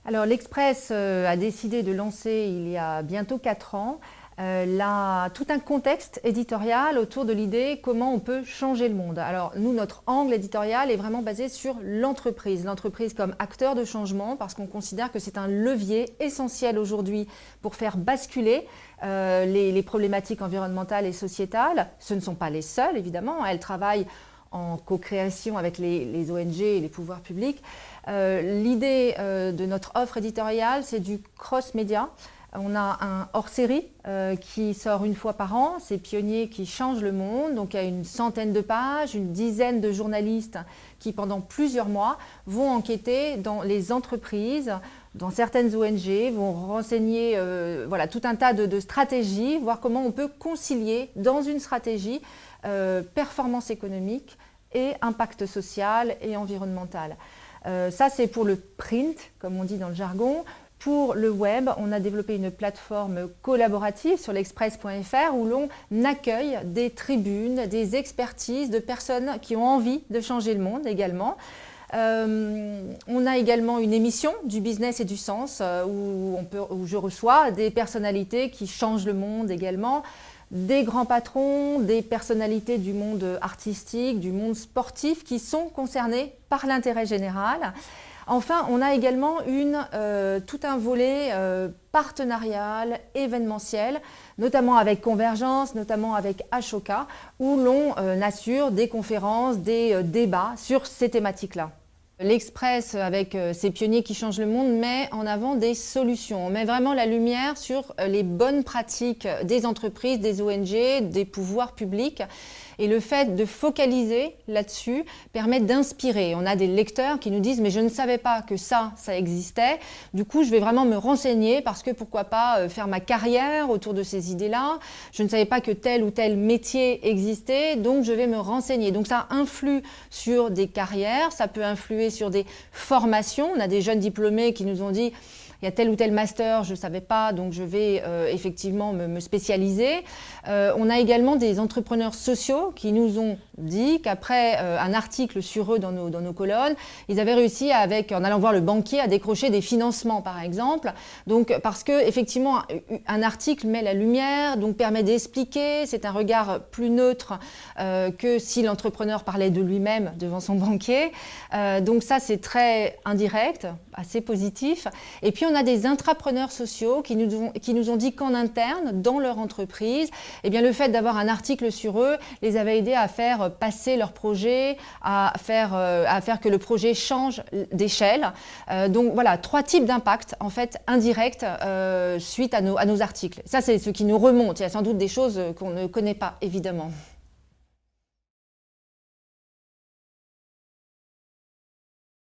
Alors l'Express a décidé de lancer il y a bientôt 4 ans tout un contexte éditorial autour de l'idée comment on peut changer le monde. Alors nous, notre angle éditorial est vraiment basé sur l'entreprise comme acteur de changement, parce qu'on considère que c'est un levier essentiel aujourd'hui pour faire basculer les problématiques environnementales et sociétales. Ce ne sont pas les seules, évidemment, elles travaillent en co-création avec les ONG et les pouvoirs publics. L'idée de notre offre éditoriale, c'est du cross-média. On a un hors-série qui sort une fois par an, c'est Pionniers qui changent le monde. Donc il y a une centaine de pages, une dizaine de journalistes qui pendant plusieurs mois vont enquêter dans les entreprises, dans certaines ONG, vont renseigner tout un tas de stratégies, voir comment on peut concilier dans une stratégie performance économique et impact social et environnemental. Ça c'est pour le print, comme on dit dans le jargon. Pour le web, on a développé une plateforme collaborative sur l'express.fr où l'on accueille des tribunes, des expertises de personnes qui ont envie de changer le monde également. On a également une émission du business et du sens où je reçois des personnalités qui changent le monde également, des grands patrons, des personnalités du monde artistique, du monde sportif qui sont concernés par l'intérêt général. Enfin, on a également tout un volet partenarial, événementiel, notamment avec Convergence, notamment avec Ashoka, où l'on assure des conférences, des débats sur ces thématiques-là. L'Express, avec ses pionniers qui changent le monde, met en avant des solutions. On met vraiment la lumière sur les bonnes pratiques des entreprises, des ONG, des pouvoirs publics. Et le fait de focaliser là-dessus permet d'inspirer. On a des lecteurs qui nous disent « mais je ne savais pas que ça existait. Du coup, je vais vraiment me renseigner parce que pourquoi pas faire ma carrière autour de ces idées-là. Je ne savais pas que tel ou tel métier existait, donc je vais me renseigner. » Donc ça influe sur des carrières, ça peut influer sur des formations. On a des jeunes diplômés qui nous ont dit « il y a tel ou tel master, je ne savais pas, donc je vais effectivement me spécialiser. » On a également des entrepreneurs sociaux qui nous ont dit qu'après un article sur eux dans nos colonnes, ils avaient réussi, en allant voir le banquier, à décrocher des financements, par exemple. Donc, parce que effectivement, un article met la lumière, donc permet d'expliquer, c'est un regard plus neutre que si l'entrepreneur parlait de lui-même devant son banquier. Donc ça, c'est très indirect, assez positif. Et puis, on a des intrapreneurs sociaux qui nous ont dit qu'en interne, dans leur entreprise, eh bien, le fait d'avoir un article sur eux les avait aidés à faire passer leur projet, à faire que le projet change d'échelle. Donc voilà, 3 types d'impact en fait indirects suite à nos articles. Ça, c'est ce qui nous remonte. Il y a sans doute des choses qu'on ne connaît pas, évidemment.